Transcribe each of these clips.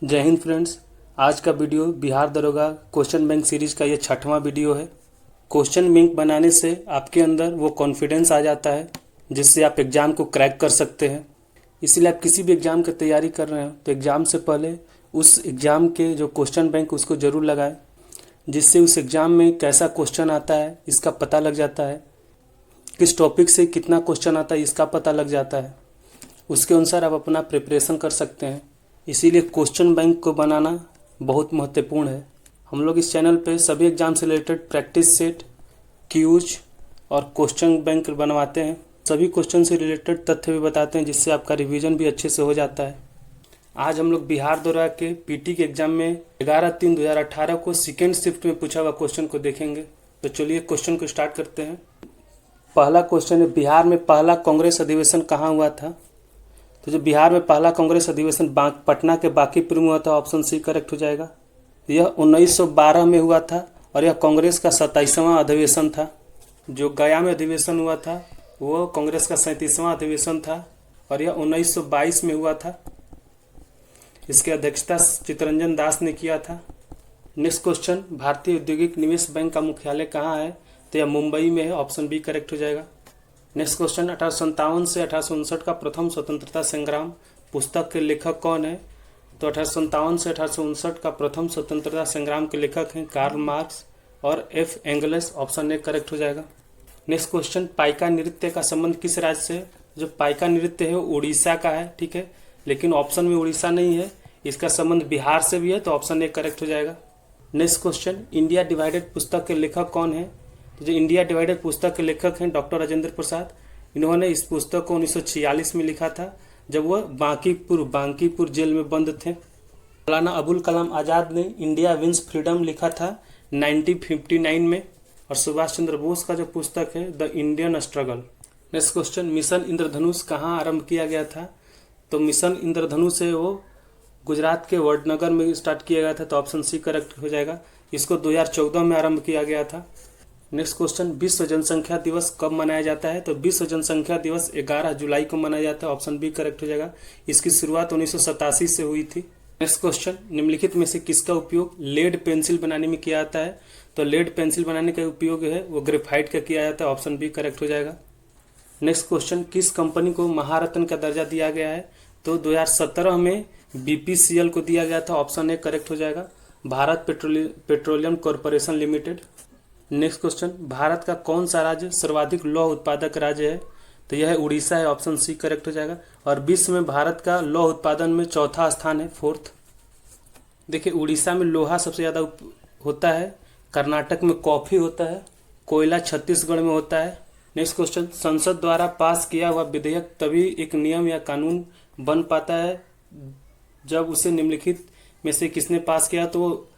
जय हिंद फ्रेंड्स। आज का वीडियो बिहार दरोगा क्वेश्चन बैंक सीरीज का ये 6वां वीडियो है। क्वेश्चन बैंक बनाने से आपके अंदर वो कॉन्फिडेंस आ जाता है जिससे आप एग्ज़ाम को क्रैक कर सकते हैं। इसीलिए आप किसी भी एग्ज़ाम की तैयारी कर रहे हो तो एग्ज़ाम से पहले उस एग्ज़ाम के जो क्वेश्चन बैंक उसको ज़रूर लगाएं, जिससे उस एग्ज़ाम में कैसा क्वेश्चन आता है इसका पता लग जाता है, किस टॉपिक से कितना क्वेश्चन आता है इसका पता लग जाता है। उसके अनुसार आप अपना प्रिपरेशन कर सकते हैं। इसीलिए क्वेश्चन बैंक को बनाना बहुत महत्वपूर्ण है। हम लोग इस चैनल पे सभी एग्जाम से रिलेटेड प्रैक्टिस सेट, क्यूज और क्वेश्चन बैंक बनवाते हैं। सभी क्वेश्चन से रिलेटेड तथ्य भी बताते हैं जिससे आपका रिवीजन भी अच्छे से हो जाता है। आज हम लोग बिहार दरोगा के पीटी के एग्जाम में 11/3/2018 को सेकेंड शिफ्ट में पूछा हुआ क्वेश्चन को देखेंगे। तो चलिए क्वेश्चन को स्टार्ट करते हैं। पहला क्वेश्चन है, बिहार में पहला कांग्रेस अधिवेशन कहाँ हुआ था? तो जो बिहार में पहला कांग्रेस अधिवेशन पटना के बांकीपुर में हुआ था, ऑप्शन सी करेक्ट हो जाएगा। यह 1912 में हुआ था और यह कांग्रेस का 27वां अधिवेशन था। जो गया में अधिवेशन हुआ था वो कांग्रेस का 37वां अधिवेशन था और यह 1922 में हुआ था। इसकी अध्यक्षता चित्तरंजन दास ने किया था। नेक्स्ट क्वेश्चन, भारतीय औद्योगिक निवेश बैंक का मुख्यालय कहाँ है? तो यह मुंबई में है, ऑप्शन बी करेक्ट हो जाएगा। नेक्स्ट क्वेश्चन, 1857 से 1859 का प्रथम स्वतंत्रता संग्राम पुस्तक के लेखक कौन है? तो 1857 से 1859 का प्रथम स्वतंत्रता संग्राम के लेखक हैं कार्ल मार्क्स और F angles, option A correct हो जाएगा। नेक्स्ट क्वेश्चन, पाइका नृत्य का संबंध किस राज्य से? जो पाइका नृत्य है वो उड़ीसा का है, ठीक है, लेकिन ऑप्शन में उड़ीसा नहीं है, इसका संबंध बिहार से भी है, तो ऑप्शन ए करेक्ट हो जाएगा। नेक्स्ट क्वेश्चन, इंडिया डिवाइडेड पुस्तक के लेखक कौन है? तो जो इंडिया डिवाइडेड पुस्तक के लेखक हैं डॉक्टर राजेंद्र प्रसाद। इन्होंने इस पुस्तक को 1946 में लिखा था जब वह बांकीपुर जेल में बंद थे। मौलाना अबुल कलाम आज़ाद ने इंडिया विंस फ्रीडम लिखा था 1959 में। और सुभाष चंद्र बोस का जो पुस्तक है the Indian struggle. Next question, mission Indradhanush कहाँ आरंभ किया गया था? तो मिशन इंद्रधनुष है वो गुजरात के वडनगर में स्टार्ट किया गया था, तो ऑप्शन सी करेक्ट हो जाएगा। इसको 2014 में आरंभ किया गया था। नेक्स्ट क्वेश्चन, विश्व जनसंख्या दिवस कब मनाया जाता है? तो विश्व जनसंख्या दिवस 11 जुलाई को मनाया जाता है, ऑप्शन बी करेक्ट हो जाएगा। इसकी शुरुआत 1987 से हुई थी। नेक्स्ट क्वेश्चन, निम्नलिखित में से किसका उपयोग लेड पेंसिल बनाने में किया जाता है? तो लेड पेंसिल बनाने का उपयोग है वो ग्रेफाइट का किया जाता है, ऑप्शन बी करेक्ट हो जाएगा। नेक्स्ट क्वेश्चन, किस कंपनी को महारत्न का दर्जा दिया गया है? तो 2017 में बीपीसीएल को दिया गया था, ऑप्शन ए करेक्ट हो जाएगा, Bharat petroleum corporation limited. Next question, Bharat का कौन सा राज्य सर्वाधिक लौह उत्पादक राज्य है? तो यह है उड़ीसा है, ऑप्शन सी करेक्ट हो जाएगा। और विश्व में भारत का लौह उत्पादन में चौथा स्थान है, फोर्थ। देखिए उड़ीसा में लोहा सबसे ज़्यादा होता है, कर्नाटक में कॉफी होता है, कोयला छत्तीसगढ़ में होता है। नेक्स्ट क्वेश्चन, संसद द्वारा पास किया हुआ विधेयक तभी एक नियम या कानून बन पाता है जब उसे निम्नलिखित में से किसने पास किया? तो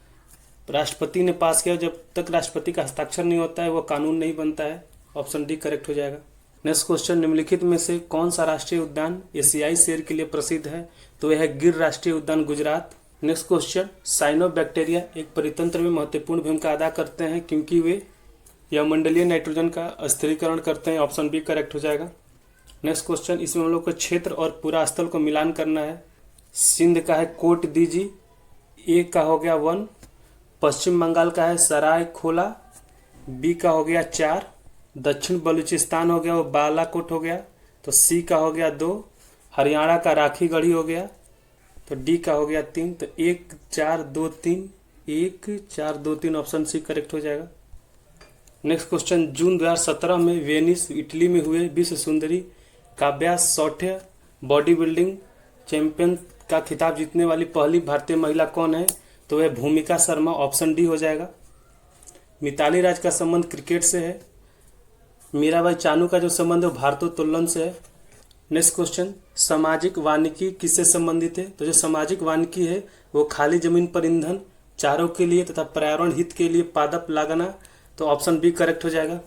राष्ट्रपति ने पास किया। जब तक राष्ट्रपति का हस्ताक्षर नहीं होता है वो कानून नहीं बनता है, ऑप्शन डी करेक्ट हो जाएगा। नेक्स्ट क्वेश्चन, निम्नलिखित में से कौन सा राष्ट्रीय उद्यान एशियाई शेर के लिए प्रसिद्ध है? तो यह है गिर राष्ट्रीय उद्यान, गुजरात। नेक्स्ट क्वेश्चन, साइनोबैक्टीरिया एक परितंत्र में महत्वपूर्ण भूमिका अदा करते हैं क्योंकि वे यह मंडलीय नाइट्रोजन का स्थिरीकरण करते हैं, ऑप्शन बी करेक्ट हो जाएगा। नेक्स्ट क्वेश्चन, इसमें हम लोग को क्षेत्र और पूरा स्थल को मिलान करना है। सिंध का है कोट दीजी, ए का हो गया 1, पश्चिम बंगाल का है सराय खोला, बी का हो गया 4, दक्षिण बलूचिस्तान हो गया वो बालाकोट हो गया, तो सी का हो गया 2, हरियाणा का राखी गढ़ी हो गया, तो डी का हो गया 3, तो 1 4 2 3, 1 4 2 3, ऑप्शन सी करेक्ट हो जाएगा। नेक्स्ट क्वेश्चन, जून 2017 में वेनिस इटली में हुए विश्व सुंदरी काव्या सौठे बॉडी बिल्डिंग चैंपियन का खिताब जीतने वाली पहली भारतीय महिला कौन है? तो वह भूमिका शर्मा, ऑप्शन डी हो जाएगा। मिताली राज का संबंध क्रिकेट से है। मीराबाई चानू का जो संबंध है भारतोत्तोलन से है। नेक्स्ट क्वेश्चन, सामाजिक वानिकी किससे संबंधित है? तो जो सामाजिक वानिकी है वो खाली जमीन पर ईंधन, चारों के लिए तथा पर्यावरण हित के लिए पादप लगाना, तो ऑप्शन बी करेक्ट हो जाएगा।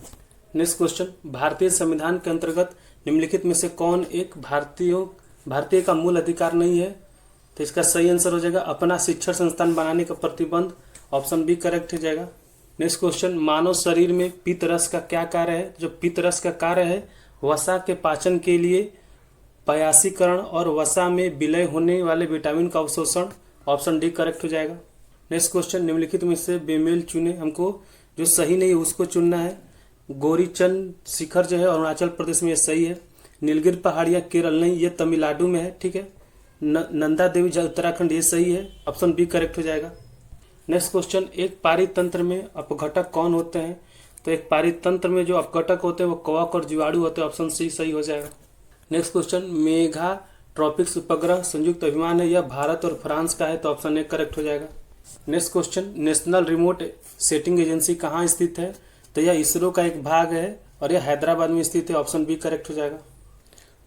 नेक्स्ट क्वेश्चन, भारतीय संविधान के अंतर्गत निम्नलिखित में से कौन एक भारतीय का मूल अधिकार नहीं है? तो इसका सही आंसर हो जाएगा अपना शिक्षण संस्थान बनाने का प्रतिबंध, ऑप्शन बी करेक्ट हो जाएगा। नेक्स्ट क्वेश्चन, मानव शरीर में पित्त रस का क्या कार्य है? जो पित्त रस का कार्य है वसा के पाचन के लिए, पयासीकरण और वसा में विलय होने वाले विटामिन का अवशोषण, ऑप्शन डी करेक्ट हो जाएगा। नेक्स्ट क्वेश्चन, निम्नलिखित में से बेमेल चुने, हमको जो सही नहीं है उसको चुनना है। गौरीचंद शिखर जो है अरुणाचल प्रदेश में, ये सही है। नीलगिरी पहाड़ियाँ केरल नहीं, ये तमिलनाडु में है, ठीक है। नंदा देवी उत्तराखंड, ये सही है, ऑप्शन बी करेक्ट हो जाएगा। नेक्स्ट क्वेश्चन, एक पारितंत्र में अपघटक कौन होते हैं? तो एक पारितंत्र में जो अपघटक होते हैं वो कवक और जीवाणु होते हैं, ऑप्शन सी सही हो जाएगा। नेक्स्ट क्वेश्चन, मेघा ट्रॉपिक्स उपग्रह संयुक्त अभियान है, यह भारत और फ्रांस का है, तो ऑप्शन ए करेक्ट हो जाएगा। Next question, national remote setting agency कहाँ स्थित है? तो यह इसरो का एक भाग है और यह हैदराबाद में स्थित है, ऑप्शन बी करेक्ट हो जाएगा।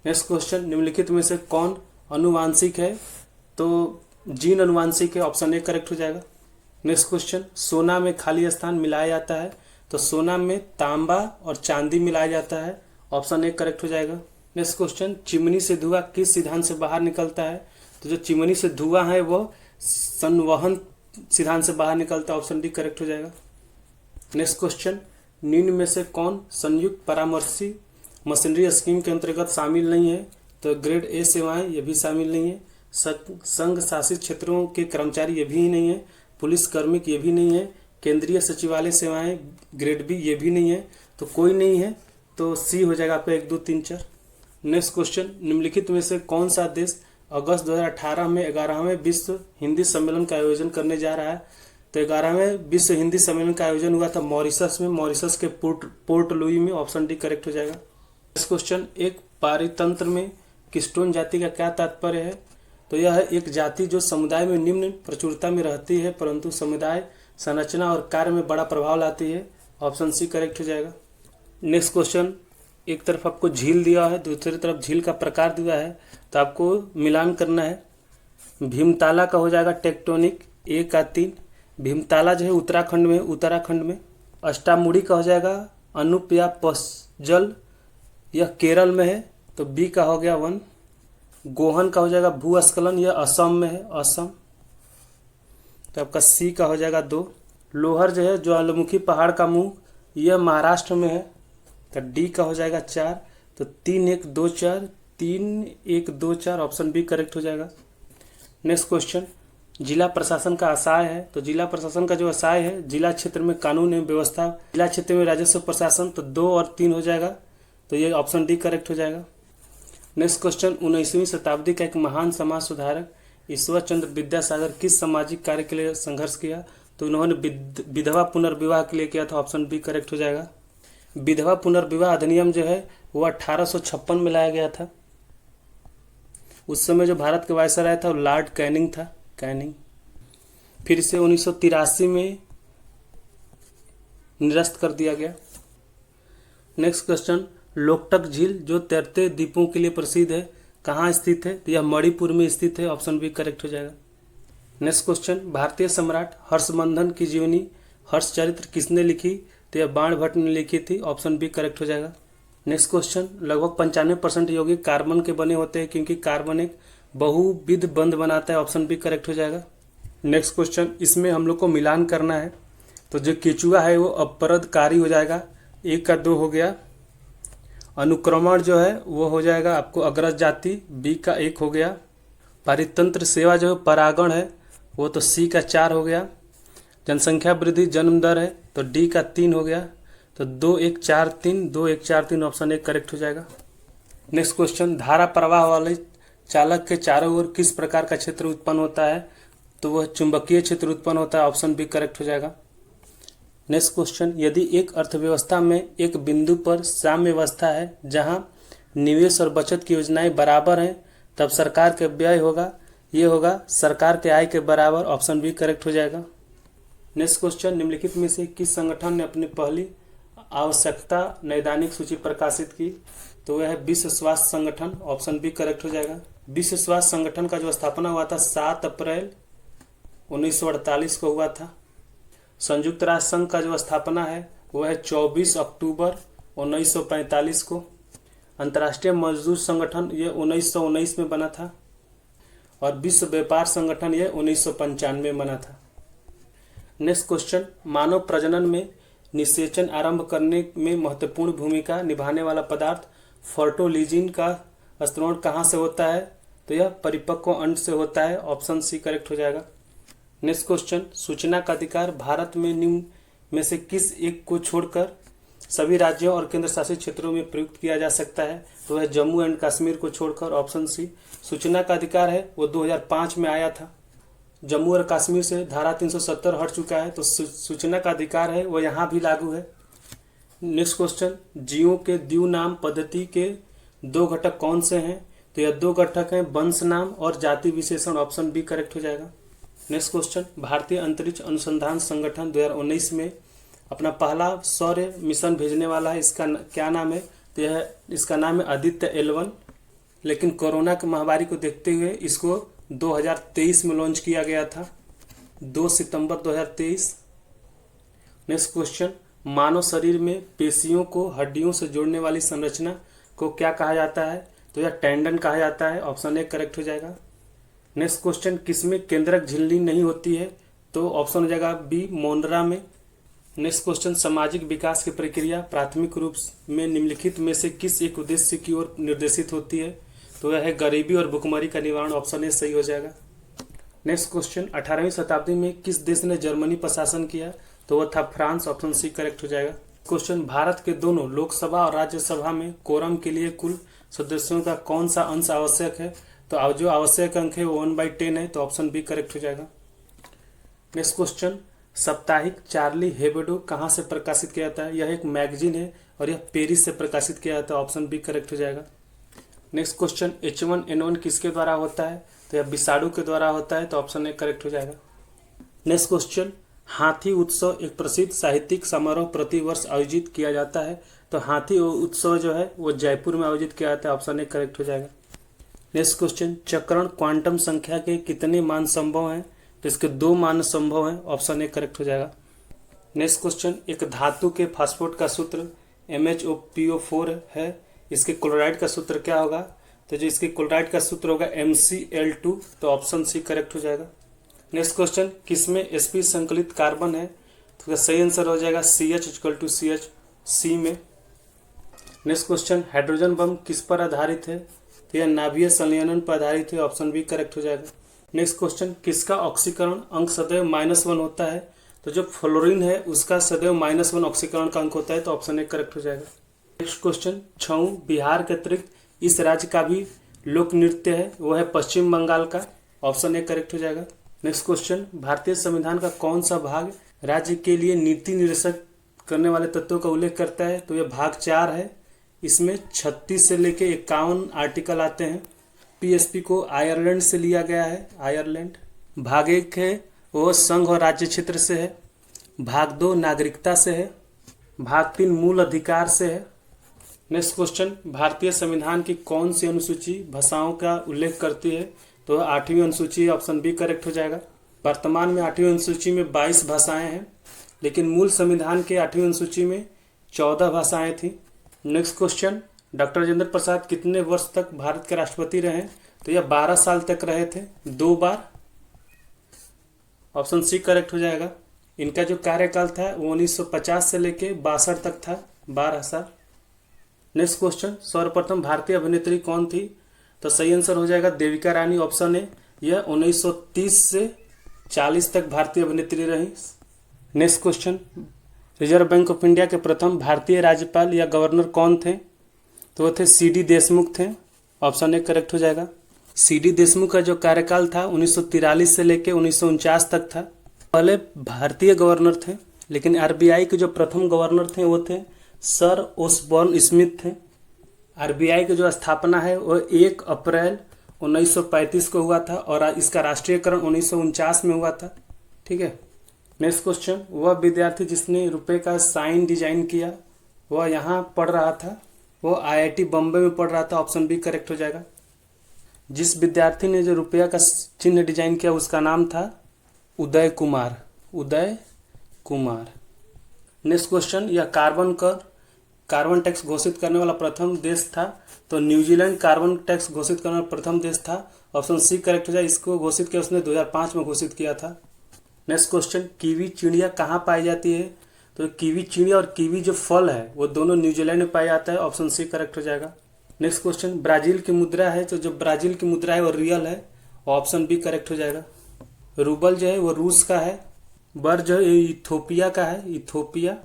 नेक्स्ट क्वेश्चन, निम्नलिखित में से कौन अनुवांशिक है? तो जीन अनुवांशिक है, ऑप्शन ए करेक्ट हो जाएगा। नेक्स्ट क्वेश्चन, सोना में खाली स्थान मिलाया जाता है, तो सोना में तांबा और चांदी मिलाया जाता है, ऑप्शन ए करेक्ट हो जाएगा। नेक्स्ट क्वेश्चन, चिमनी से धुआं किस सिद्धांत से बाहर निकलता है? तो जो चिमनी से धुआं है वो संवहन सिद्धांत से बाहर निकलता है, ऑप्शन डी करेक्ट हो जाएगा। नेक्स्ट क्वेश्चन, निम्न में से कौन संयुक्त परामर्शी मशीनरी स्कीम के अंतर्गत शामिल नहीं है? तो ग्रेड ए सेवाएं, ये भी शामिल नहीं है। संघ शासित क्षेत्रों के कर्मचारी, ये भी नहीं है। पुलिस कार्मिक, ये भी नहीं है। केंद्रीय सचिवालय सेवाएं ग्रेड बी, ये भी नहीं है। तो कोई नहीं है, तो सी हो जाएगा आपका 1, 2, 3, 4। नेक्स्ट क्वेश्चन, निम्नलिखित में से कौन सा देश अगस्त 2018 में 11वें विश्व हिंदी सम्मेलन का आयोजन करने जा रहा है? तो 11वें विश्व हिंदी सम्मेलन का आयोजन हुआ था मॉरिशस में, मॉरिशस के पोर्ट लुई में, ऑप्शन डी करेक्ट हो जाएगा। नेक्स्ट क्वेश्चन, एक पारितंत्र में किस्टोन जाति का क्या तात्पर्य है? तो यह है एक जाति जो समुदाय में निम्न प्रचुरता में रहती है परंतु समुदाय संरचना और कार्य में बड़ा प्रभाव लाती है, ऑप्शन सी करेक्ट हो जाएगा। नेक्स्ट क्वेश्चन, एक तरफ आपको झील दिया है, दूसरी तरफ झील का प्रकार दिया है, तो आपको मिलान करना है। भीमताला का हो जाएगा टेक्टोनिक, 1 का 3। भीमताला जो है उत्तराखंड में। अष्टामुड़ी का हो जाएगा अनूप या पसजल, यह केरल में है, तो बी का हो गया 1। गोहन का हो जाएगा भूस्खलन, यह असम में है, असम, तो आपका सी का हो जाएगा 2। लोहर जो है ज्वालामुखी पहाड़ का मुंह, यह महाराष्ट्र में है, तो डी का हो जाएगा 4। तो 3, 1, 2, 4, 3, 1, 2, 4, ऑप्शन बी करेक्ट हो जाएगा। नेक्स्ट क्वेश्चन, जिला प्रशासन का असाय है, तो जिला प्रशासन का जो असाय है जिला क्षेत्र में कानून एवं व्यवस्था, जिला क्षेत्र में राजस्व प्रशासन, तो 2 और 3 हो जाएगा, तो ये ऑप्शन डी करेक्ट हो जाएगा। नेक्स्ट क्वेश्चन, 19वीं शताब्दी का एक महान समाज सुधारक ईश्वर चंद्र विद्यासागर किस सामाजिक कार्य के लिए संघर्ष किया? तो उन्होंने विधवा पुनर्विवाह के लिए किया था, ऑप्शन बी करेक्ट हो जाएगा। विधवा पुनर्विवाह अधिनियम जो है वो 1856 में लाया गया था। उस समय जो भारत के वायसराय था वो लॉर्ड कैनिंग था, कैनिंग। फिर इसे 1983 में निरस्त कर दिया गया। नेक्स्ट क्वेश्चन, लोकटक झील जो तैरते द्वीपों के लिए प्रसिद्ध है, कहाँ स्थित है? तो यह मणिपुर में स्थित है, ऑप्शन बी करेक्ट हो जाएगा। नेक्स्ट क्वेश्चन, भारतीय सम्राट हर्षवर्धन की जीवनी हर्ष चरित्र किसने लिखी? तो यह बाणभट्ट ने लिखी थी, ऑप्शन बी करेक्ट हो जाएगा। नेक्स्ट क्वेश्चन, लगभग 95% यौगिक कार्बन के बने होते हैं क्योंकि कार्बन एक बहुविध बंध बनाता है, ऑप्शन बी करेक्ट हो जाएगा। नेक्स्ट क्वेश्चन, इसमें हम लोग को मिलान करना है, तो जो केचुआ है वो अपरदकारी हो जाएगा, 1 का 2 हो गया। अनुक्रमण जो है वो हो जाएगा आपको अग्रज जाति, बी का 1 हो गया। पारितंत्र सेवा जो परागण है वो तो सी का 4 हो गया। जनसंख्या वृद्धि जन्म दर है तो डी का 3 हो गया, तो 2, 1, 4, 3, 2, 1, 4, 3, ऑप्शन 1 करेक्ट हो जाएगा। नेक्स्ट क्वेश्चन, धारा प्रवाह वाले चालक के चारों ओर किस प्रकार का क्षेत्र उत्पन्न होता है? तो वह चुंबकीय क्षेत्र उत्पन्न होता है, ऑप्शन बी करेक्ट हो जाएगा। नेक्स्ट क्वेश्चन, यदि एक अर्थव्यवस्था में एक बिंदु पर साम्यावस्था है जहां निवेश और बचत की योजनाएं बराबर हैं, तब सरकार के व्यय होगा, ये होगा सरकार के आय के बराबर, ऑप्शन बी करेक्ट हो जाएगा। नेक्स्ट क्वेश्चन, निम्नलिखित में से किस संगठन ने अपनी पहली आवश्यकता नैदानिक सूची प्रकाशित की? तो वह है विश्व स्वास्थ्य संगठन, ऑप्शन बी करेक्ट हो जाएगा। विश्व स्वास्थ्य संगठन का जो स्थापना हुआ था 7 अप्रैल 1948 को हुआ था। संयुक्त राष्ट्र संघ का जो स्थापना है वह है 24 अक्टूबर 1945 को। अंतर्राष्ट्रीय मजदूर संगठन ये 1919 में बना था और विश्व व्यापार संगठन ये 1995 में बना था। नेक्स्ट क्वेश्चन, मानव प्रजनन में निषेचन आरंभ करने में महत्वपूर्ण भूमिका निभाने वाला पदार्थ फर्टोलिजिन का स्त्रोण कहाँ से होता है? तो यह परिपक्व अंड से होता है, ऑप्शन सी करेक्ट हो जाएगा। नेक्स्ट क्वेश्चन, सूचना का अधिकार भारत में निम्न में से किस एक को छोड़कर सभी राज्यों और केंद्र शासित क्षेत्रों में प्रयुक्त किया जा सकता है? तो वह जम्मू एंड कश्मीर को छोड़कर ऑप्शन सी। सूचना का अधिकार है वो 2005 में आया था। जम्मू और कश्मीर से धारा 370 हट चुका है, तो सूचना का अधिकार है वो यहाँ भी लागू है। नेक्स्ट क्वेश्चन, जीवों के द्विनाम नाम पद्धति के दो घटक कौन से हैं? तो यह दो घटक हैं वंश नाम और जाति विशेषण। ऑप्शन बी करेक्ट हो जाएगा। नेक्स्ट क्वेश्चन, भारतीय अंतरिक्ष अनुसंधान संगठन 2019 में अपना पहला सौर मिशन भेजने वाला है, इसका क्या नाम है? तो यह इसका नाम है आदित्य L1, लेकिन कोरोना की महामारी को देखते हुए इसको 2023 में लॉन्च किया गया था, 2 सितंबर 2023। नेक्स्ट क्वेश्चन, मानव शरीर में पेशियों को हड्डियों से जोड़ने वाली संरचना को क्या कहा जाता है? तो यह टेंडन कहा जाता है। ऑप्शन ए करेक्ट हो जाएगा। नेक्स्ट क्वेश्चन, किसमें केंद्रक झिल्ली नहीं होती है? तो ऑप्शन हो जाएगा बी, मोनरा में। नेक्स्ट क्वेश्चन, सामाजिक विकास की प्रक्रिया प्राथमिक रूप में निम्नलिखित में से किस एक उद्देश्य की ओर निर्देशित होती है? तो यह है गरीबी और भुखमरी का निवारण। ऑप्शन ए सही हो जाएगा। नेक्स्ट क्वेश्चन, 18वीं शताब्दी में किस देश ने जर्मनी पर शासन किया? तो वह था फ्रांस। ऑप्शन सी करेक्ट हो जाएगा। क्वेश्चन, भारत के दोनों लोकसभा और राज्यसभा में कोरम के लिए कुल सदस्यों का कौन सा अंश आवश्यक है? तो जो आवश्यक अंक है वो 1/10 है, तो ऑप्शन बी करेक्ट हो जाएगा। नेक्स्ट क्वेश्चन, साप्ताहिक चार्ली हेब्डो कहाँ से प्रकाशित किया जाता है? यह एक मैगजीन है और यह पेरिस से प्रकाशित किया जाता है। ऑप्शन बी करेक्ट हो जाएगा। नेक्स्ट क्वेश्चन, H1N1 किसके द्वारा होता है? तो यह विषाणु के द्वारा होता है, तो ऑप्शन ए करेक्ट हो जाएगा। नेक्स्ट क्वेश्चन, हाथी उत्सव एक प्रसिद्ध साहित्यिक समारोह प्रतिवर्ष आयोजित किया जाता है, तो हाथी उत्सव जो है वो जयपुर में आयोजित किया जाता है। ऑप्शन ए करेक्ट हो जाएगा। नेक्स्ट क्वेश्चन, चक्रण क्वांटम संख्या के कितने मान संभव हैं? तो इसके 2 मान संभव हैं। ऑप्शन ए करेक्ट हो जाएगा। नेक्स्ट क्वेश्चन, एक धातु के फास्फोरेट का सूत्र MHOPO4 है, इसके क्लोराइड का सूत्र क्या होगा? तो जो इसके क्लोराइड का सूत्र होगा MCl2, तो ऑप्शन सी करेक्ट हो जाएगा। नेक्स्ट क्वेश्चन, किसमें sp संकलित कार्बन है? तो सही आंसर हो जाएगा CH C में। नेक्स्ट क्वेश्चन, हाइड्रोजन बम किस पर आधारित है? तो यह नाभिकीय संलयन पर आधारित है। ऑप्शन बी करेक्ट हो जाएगा। नेक्स्ट क्वेश्चन, किसका ऑक्सीकरण अंक सदैव -1 होता है? तो जो फ्लोरीन है उसका सदैव -1 ऑक्सीकरण का अंक होता है, तो ऑप्शन ए करेक्ट हो जाएगा। नेक्स्ट क्वेश्चन, छऊ बिहार के अतिरिक्त इस राज्य का भी लोक नृत्य है, वो है पश्चिम बंगाल का। ऑप्शन ए करेक्ट हो जाएगा। नेक्स्ट क्वेश्चन, भारतीय संविधान का कौन सा भाग राज्य के लिए नीति निर्देशक करने वाले तत्वों का उल्लेख करता है? तो यह भाग 4 है। इसमें 36 से लेके 51 आर्टिकल आते हैं। PSP को आयरलैंड से लिया गया है, आयरलैंड। भाग 1 है वो संघ और राज्य क्षेत्र से है। भाग 2 नागरिकता से है। भाग 3 मूल अधिकार से है। नेक्स्ट क्वेश्चन, भारतीय संविधान की कौन सी अनुसूची भाषाओं का उल्लेख करती है? तो 8वीं अनुसूची। ऑप्शन बी करेक्ट हो जाएगा। वर्तमान में 8वीं अनुसूची में 22 भाषाएं हैं, लेकिन मूल संविधान के 8वीं अनुसूची में 14 भाषाएं थी। Next question, doctor Rajendra Prasad कितने वर्ष तक भारत के राष्ट्रपति रहे? तो यह 12 साल तक रहे थे, 2 बार। ऑप्शन सी करेक्ट हो जाएगा। इनका जो कार्यकाल था वो 1950 से लेके 62 तक था, 12 साल। नेक्स्ट क्वेश्चन, सर्वप्रथम भारतीय अभिनेत्री कौन थी? तो सही आंसर हो जाएगा देविका रानी। Option A. यह 1930 से 40 तक भारतीय अभिनेत्री रही। Next question, reserve bank of India के प्रथम भारतीय राज्यपाल या गवर्नर कौन थे? तो वो थे CD देशमुख थे। ऑप्शन ए करेक्ट हो जाएगा। CD देशमुख का जो कार्यकाल था 1943 से लेकर 1949 तक था। पहले भारतीय गवर्नर थे, लेकिन RBI के जो प्रथम गवर्नर थे वो थे सर ओसबॉर्न स्मिथ थे। RBI की जो स्थापना है वो 1 अप्रैल 1935 को हुआ था और इसका राष्ट्रीयकरण 1949 में हुआ था। ठीक है। नेक्स्ट क्वेश्चन, वह विद्यार्थी जिसने रुपए का साइन डिजाइन किया वह यहाँ पढ़ रहा था, वो IIT बॉम्बे में पढ़ रहा था। ऑप्शन बी करेक्ट हो जाएगा। जिस विद्यार्थी ने जो रुपया का चिन्ह डिजाइन किया उसका नाम था उदय कुमार। उदय कुमार। नेक्स्ट क्वेश्चन, यह कार्बन टैक्स घोषित करने वाला प्रथम देश था, तो न्यूजीलैंड कार्बन टैक्स घोषित करने वाला प्रथम देश था। ऑप्शन सी करेक्ट हो जाए। इसको घोषित किया उसने 2005 में घोषित किया था। नेक्स्ट क्वेश्चन, कीवी चिड़िया कहाँ पाई जाती है? तो कीवी चिड़िया और कीवी जो फल है वो दोनों न्यूजीलैंड में पाया जाता है। ऑप्शन सी करेक्ट हो जाएगा। नेक्स्ट क्वेश्चन, ब्राजील की मुद्रा है, तो जो ब्राजील की मुद्रा है वो रियल है। ऑप्शन बी करेक्ट हो जाएगा। रूबल जो है वो रूस का है। बर जो है इथोपिया का है, इथोपिया।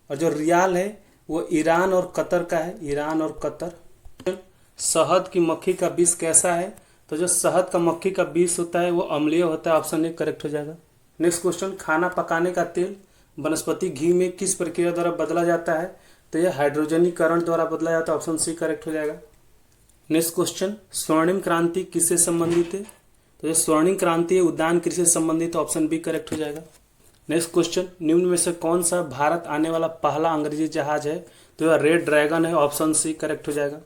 और जो रियाल है वो ईरान और कतर का है, ईरान और कतर। शहद की मक्खी का विष कैसा है? तो जो शहद का मक्खी का विष होता है वो अम्लीय होता है, ऑप्शन ए करेक्ट हो जाएगा। नेक्स्ट क्वेश्चन, खाना पकाने का तेल वनस्पति घी में किस प्रक्रिया द्वारा बदला जाता है? तो यह हाइड्रोजनीकरण द्वारा बदला जाता है, ऑप्शन सी करेक्ट हो जाएगा। नेक्स्ट क्वेश्चन, स्वर्णिम क्रांति किससे संबंधित है? तो यह स्वर्णिम क्रांति है उद्यान कृषि से संबंधित, ऑप्शन बी करेक्ट हो जाएगा। नेक्स्ट क्वेश्चन, निम्न में से कौन सा भारत आने वाला पहला अंग्रेजी जहाज है? तो यह रेड ड्रैगन है, ऑप्शन सी करेक्ट हो जाएगा।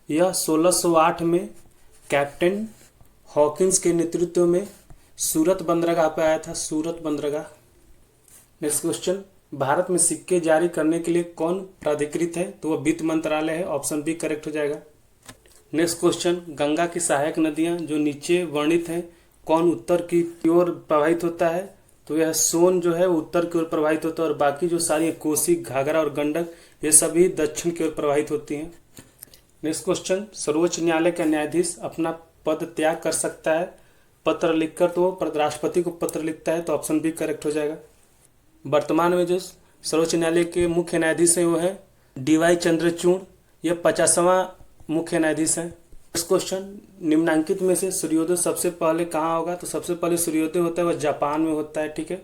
यह 1608 में कैप्टन हॉकिंस के नेतृत्व में सूरत बंदरगाह पर आया था, सूरत बंदरगाह। नेक्स्ट क्वेश्चन, भारत में सिक्के जारी करने के लिए कौन प्राधिकृत है? तो वह वित्त मंत्रालय है, ऑप्शन बी करेक्ट हो जाएगा। नेक्स्ट क्वेश्चन, गंगा की सहायक नदियां जो नीचे वर्णित हैं कौन उत्तर की ओर प्रवाहित होता है? तो यह सोन जो है वो उत्तर की ओर प्रवाहित होता है और बाकी जो सारी कोसी, घाघरा और गंडक ये सभी दक्षिण की ओर प्रवाहित होती हैं। नेक्स्ट क्वेश्चन, सर्वोच्च न्यायालय का न्यायाधीश अपना पद त्याग कर सकता है पत्र लिखकर? तो राष्ट्रपति को पत्र लिखता है, तो ऑप्शन बी करेक्ट हो जाएगा। वर्तमान में जो सर्वोच्च न्यायालय के मुख्य न्यायाधीश हैं वो है DY चंद्रचूड़, यह 50वां मुख्य न्यायाधीश है। इस क्वेश्चन, निम्नांकित में से सूर्योदय सबसे पहले कहाँ होगा? तो सबसे पहले सूर्योदय होता है वह जापान में होता है, ठीक है,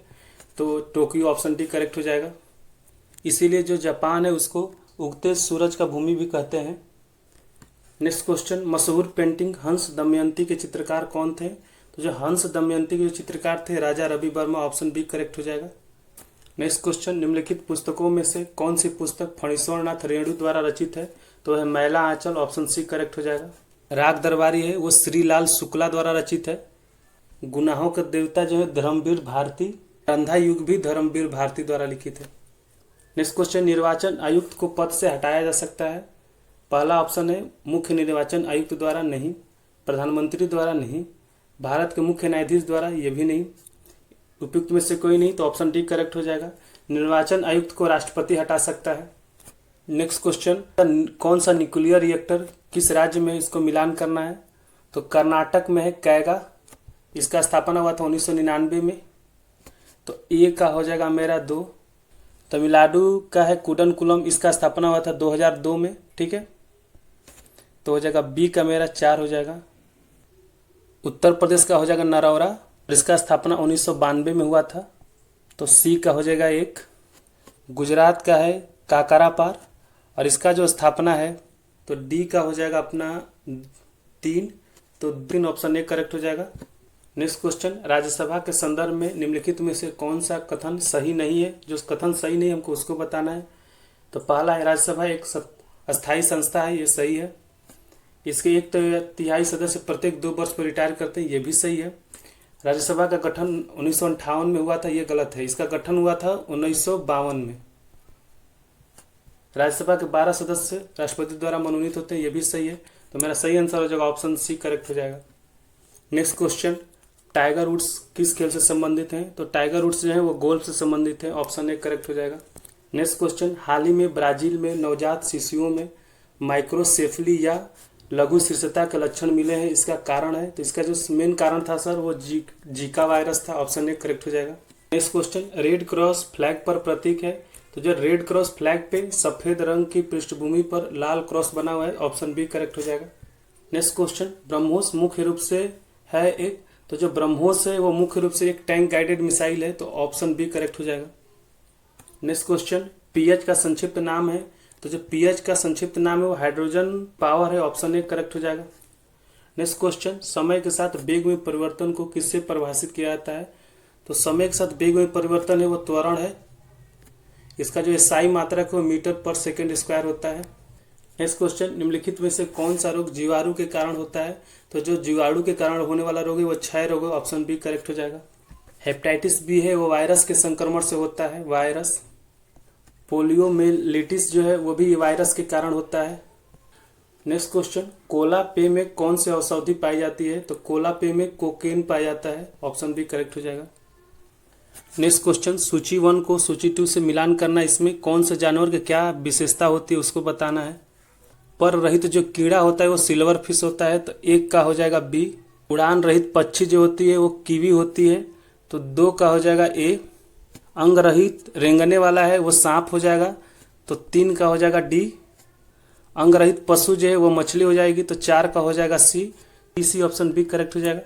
तो टोक्यो, ऑप्शन डी करेक्ट हो जाएगा। इसीलिए जो जापान है उसको उगते सूरज का भूमि भी कहते हैं। नेक्स्ट क्वेश्चन, मशहूर पेंटिंग हंस दमयंती के चित्रकार कौन थे? तो जो हंस दमयंती के चित्रकार थे Raja Ravi Varma, option B correct हो जाएगा। नेक्स्ट क्वेश्चन, निम्नलिखित पुस्तकों में से कौन सी पुस्तक फणीश्वर नाथ रेणु द्वारा रचित है? तो है मैला आंचल, ऑप्शन सी करेक्ट हो जाएगा। राग दरबारी है वो श्रीलाल शुक्ला द्वारा रचित है। गुनाहों के देवता जो है धर्मवीर भारती, अंधा युग भी धर्मवीर भारती द्वारा लिखित है। नेक्स्ट क्वेश्चन, निर्वाचन आयुक्त को पद से हटाया जा सकता है? पहला ऑप्शन है मुख्य निर्वाचन आयुक्त द्वारा नहीं, प्रधानमंत्री द्वारा नहीं, भारत के मुख्य न्यायाधीश द्वारा ये भी नहीं, उपयुक्त में से कोई नहीं, तो ऑप्शन डी करेक्ट हो जाएगा। निर्वाचन आयुक्त को राष्ट्रपति हटा सकता है। नेक्स्ट क्वेश्चन, कौन सा न्यूक्लियर रिएक्टर किस राज्य में इसको मिलान करना है? तो कर्नाटक में है कैगा, इसका स्थापना हुआ था 1999 में, तो ए का हो जाएगा मेरा 2। तमिलनाडु का है कुडनकुलम, इसका स्थापना हुआ था 2002 में, ठीक है, तो हो जाएगा बी का मेरा 4 हो जाएगा। उत्तर प्रदेश का हो जाएगा नरौरा, इसका स्थापना 1992 में हुआ था, तो सी का हो जाएगा 1। गुजरात का है काकरापार और इसका जो स्थापना है तो डी का हो जाएगा अपना 3, तो 3 ऑप्शन ए करेक्ट हो जाएगा। नेक्स्ट क्वेश्चन, राज्यसभा के संदर्भ में निम्नलिखित में से कौन सा कथन सही नहीं है? जो कथन सही नहीं है हमको उसको बताना है। तो पहला है राज्यसभा एक अस्थायी संस्था है, ये सही है। इसके 1/3 सदस्य प्रत्येक 2 वर्ष पर रिटायर करते हैं, ये भी सही है। राज्यसभा का गठन 1958 में हुआ था, ये गलत है, इसका गठन हुआ था 1952 में। राज्यसभा के 12 सदस्य राष्ट्रपति द्वारा मनोनीत होते हैं, ये भी सही है, तो मेरा सही आंसर हो जाएगा ऑप्शन सी करेक्ट हो जाएगा। नेक्स्ट क्वेश्चन, टाइगर वुड्स किस खेल से संबंधित हैं? तो टाइगर वुड्स जो है वो गोल्फ से संबंधित है, ऑप्शन ए करेक्ट हो जाएगा। नेक्स्ट क्वेश्चन, हाल ही में ब्राजील में नवजात शिशुओं में माइक्रोसेफली या लघु शीर्षता के लक्षण मिले हैं, इसका कारण है? तो इसका जो मेन कारण था सर वो जीका वायरस था, ऑप्शन ए करेक्ट हो जाएगा। Next question, red cross flag पर प्रतीक है? तो जो रेड क्रॉस फ्लैग पे सफेद रंग की पृष्ठभूमि पर लाल क्रॉस बना हुआ है, ऑप्शन बी करेक्ट हो जाएगा। नेक्स्ट क्वेश्चन, ब्रह्मोस मुख्य रूप से है एक, तो जो ब्रह्मोस है वो मुख्य रूप से एक टैंक गाइडेड मिसाइल है, तो ऑप्शन बी करेक्ट हो जाएगा। नेक्स्ट क्वेश्चन, पीएच का संक्षिप्त नाम है? तो जो पीएच का संक्षिप्त नाम है वो हाइड्रोजन पावर है, ऑप्शन ए करेक्ट हो जाएगा। नेक्स्ट क्वेश्चन, समय के साथ वेग में परिवर्तन को किससे परिभाषित किया जाता है? तो समय के साथ वेग में परिवर्तन है वो त्वरण है, इसका जो SI मात्रक है वो मीटर पर सेकेंड स्क्वायर होता है। नेक्स्ट क्वेश्चन, निम्नलिखित में से कौन सा रोग जीवाणु के कारण होता है? तो जो जीवाणु के कारण होने वाला रोग है वो क्षय रोग है, ऑप्शन बी करेक्ट हो जाएगा। हेपेटाइटिस बी है वो वायरस के संक्रमण से होता है, वायरस। पोलियोमेलिटिस जो है वो भी वायरस के कारण होता है। नेक्स्ट क्वेश्चन, कोला पे में कौन सी औषधि पाई जाती है? तो कोला पे में कोकेन पाया जाता है, ऑप्शन बी करेक्ट हो जाएगा। नेक्स्ट क्वेश्चन, सूची 1 को सूची 2 से मिलान करना, इसमें कौन से जानवर की क्या विशेषता होती है उसको बताना है। पर रहित जो कीड़ा होता है वो सिल्वर फिश होता है, तो 1 का हो जाएगा बी। उड़ान रहित पक्षी जो होती है वो कीवी होती है, तो 2 का हो जाएगा ए। अंग रहित रेंगने वाला है वो सांप हो जाएगा, तो 3 का हो जाएगा डी। अंग रहित पशु जो है वो मछली हो जाएगी, तो 4 का हो जाएगा सी। सी ऑप्शन बी करेक्ट हो जाएगा।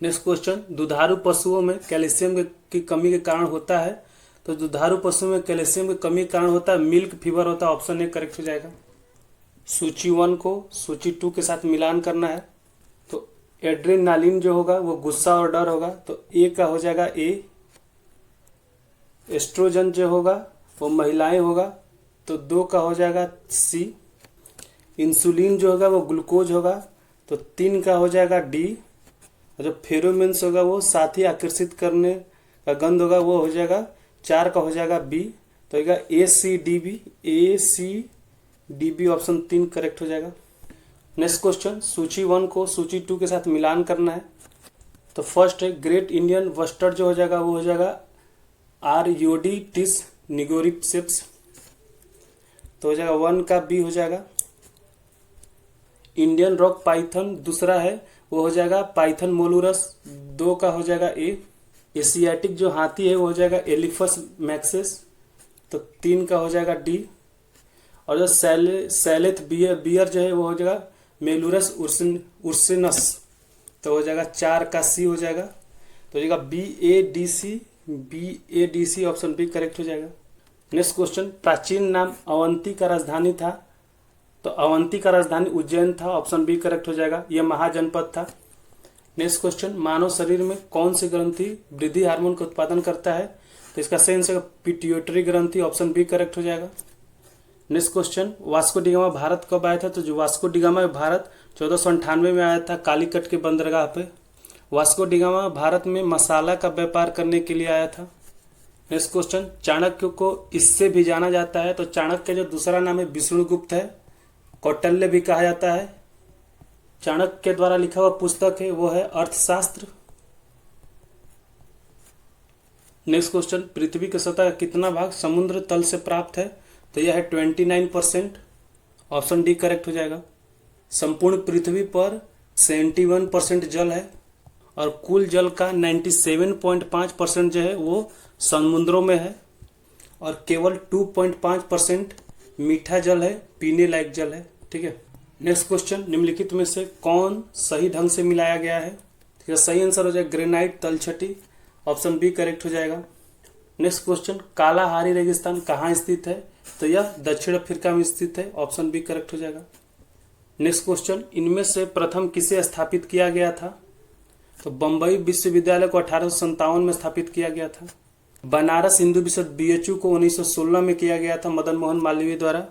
नेक्स्ट क्वेश्चन, दुधारू पशुओं में कैल्शियम की कमी के कारण होता है, तो दुधारू पशुओं में कैल्शियम की कमी के कारण होता है मिल्क फीवर होता है, ऑप्शन ए करेक्ट हो जाएगा। सूची 1 को सूची 2 के साथ मिलान करना है, तो एड्रेनालिन जो होगा वो गुस्सा और डर होगा, तो ए का हो जाएगा ए। एस्ट्रोजन जो होगा वो महिलाएं होगा, तो 2 का हो जाएगा सी। इंसुलिन जो होगा वो ग्लूकोज होगा, तो 3 का हो जाएगा डी। और जो फेरोमेन्स होगा वो साथी आकर्षित करने का गंध होगा, वो हो जाएगा 4 का हो जाएगा बी। तो होगा A C D B. A C D B option 3 correct हो जाएगा। नेक्स्ट क्वेश्चन, सूची 1 को सूची 2 के साथ मिलान करना है, तो फर्स्ट है ग्रेट इंडियन बस्टर्ड जो हो जाएगा वो हो जाएगा आरयोडीटिस निगोरिप्सिस, तो हो जाएगा 1 का बी हो जाएगा। इंडियन रॉक पाइथन दूसरा है वो हो जाएगा पाइथन मोलुरस, 2 का हो जाएगा ए। एशियाटिक जो हाथी है वो हो जाएगा एलिफस मैक्सिस, तो 3 का हो जाएगा डी। और जो सैलेथ बियर जो है वो हो जाएगा मेलुरस उर्सिनस, तो हो जाएगा 4 का सी हो जाएगा। तो हो जाएगा B A D C option B correct हो जाएगा। नेक्स्ट क्वेश्चन, प्राचीन नाम अवंती का राजधानी था, तो अवंती का राजधानी उज्जैन था, ऑप्शन बी करेक्ट हो जाएगा। यह महाजनपद था। नेक्स्ट क्वेश्चन, मानव शरीर में कौन सी ग्रंथि वृद्धि हार्मोन का उत्पादन करता है, तो इसका सही आंसर पिट्यूटरी ग्रंथि, ऑप्शन बी करेक्ट हो जाएगा। Next question, Vasco da Gama Bharat कब आया था, तो जो वास्को डिगामा भारत 1498 में आया था कालीकट के बंदरगाह पे। वास्को डिगामा भारत में मसाला का व्यापार करने के लिए आया था। नेक्स्ट क्वेश्चन, चाणक्य को इससे भी जाना जाता है, तो चाणक्य जो दूसरा नाम है विष्णुगुप्त है, कौटिल्य भी कहा जाता है। चाणक्य के द्वारा लिखा हुआ पुस्तक है वो है अर्थशास्त्र। नेक्स्ट क्वेश्चन, पृथ्वी की सतह का कितना भाग समुद्र तल से प्राप्त है, तो यह है 29%, ऑप्शन डी करेक्ट हो जाएगा। संपूर्ण पृथ्वी पर 71% जल है और कुल जल का 97.5% जो है वो समुद्रों में है, और केवल 2.5% मीठा जल है, पीने लायक जल है। ठीक है। नेक्स्ट क्वेश्चन, निम्नलिखित में से कौन सही ढंग से मिलाया गया है, ठीक है, सही आंसर हो जाएगा ग्रेनाइट तलछटी, ऑप्शन बी करेक्ट हो जाएगा। नेक्स्ट क्वेश्चन, कालाहारी रेगिस्तान कहाँ स्थित है, तो यह दक्षिण अफ्रीका में स्थित है, ऑप्शन बी करेक्ट हो जाएगा। नेक्स्ट क्वेश्चन, इनमें से प्रथम किसे स्थापित किया गया था, तो बम्बई विश्वविद्यालय को 1857 में स्थापित किया गया था। बनारस हिंदू विश्वविद्यालय BHU को 1916 में किया गया था मदन मोहन मालवीय द्वारा।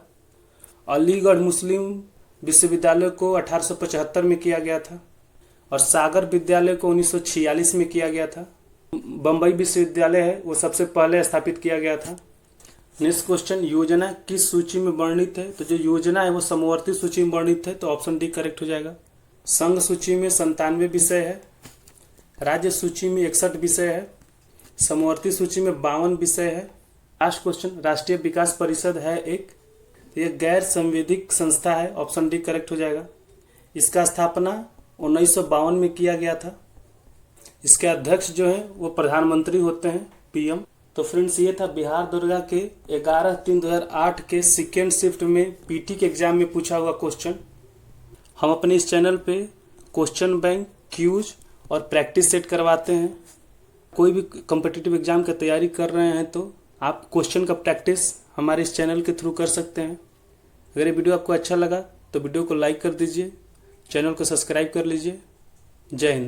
अलीगढ़ मुस्लिम विश्वविद्यालय को 1875 में किया गया था, और सागर विद्यालय को 1946 में किया गया था। बम्बई विश्वविद्यालय है वो सबसे पहले स्थापित किया गया था। नेक्स्ट क्वेश्चन, योजना किस सूची में वर्णित है, तो जो योजना है वो समवर्ती सूची में वर्णित है, तो ऑप्शन डी करेक्ट हो जाएगा। संघ सूची में 97 विषय है, राज्य सूची में 61 विषय है, समवर्ती सूची में 52 विषय है। लास्ट क्वेश्चन, राष्ट्रीय विकास परिषद है एक, यह गैर संवैधानिक संस्था है, ऑप्शन डी करेक्ट हो जाएगा। इसका स्थापना 1952 में किया गया था। इसके अध्यक्ष जो हैं वो प्रधानमंत्री होते हैं, PM। तो फ्रेंड्स, ये था बिहार दरोगा के 11/3/2008 के सेकेंड शिफ्ट में PT के एग्जाम में पूछा हुआ क्वेश्चन। हम अपने इस चैनल पे क्वेश्चन बैंक, क्यूज और प्रैक्टिस सेट करवाते हैं। कोई भी कॉम्पिटिटिव एग्जाम की तैयारी कर रहे हैं तो आप क्वेश्चन का प्रैक्टिस हमारे इस चैनल के थ्रू कर सकते हैं। अगर ये वीडियो आपको अच्छा लगा तो वीडियो को लाइक कर दीजिए, चैनल को सब्सक्राइब कर लीजिए। जय हिंद।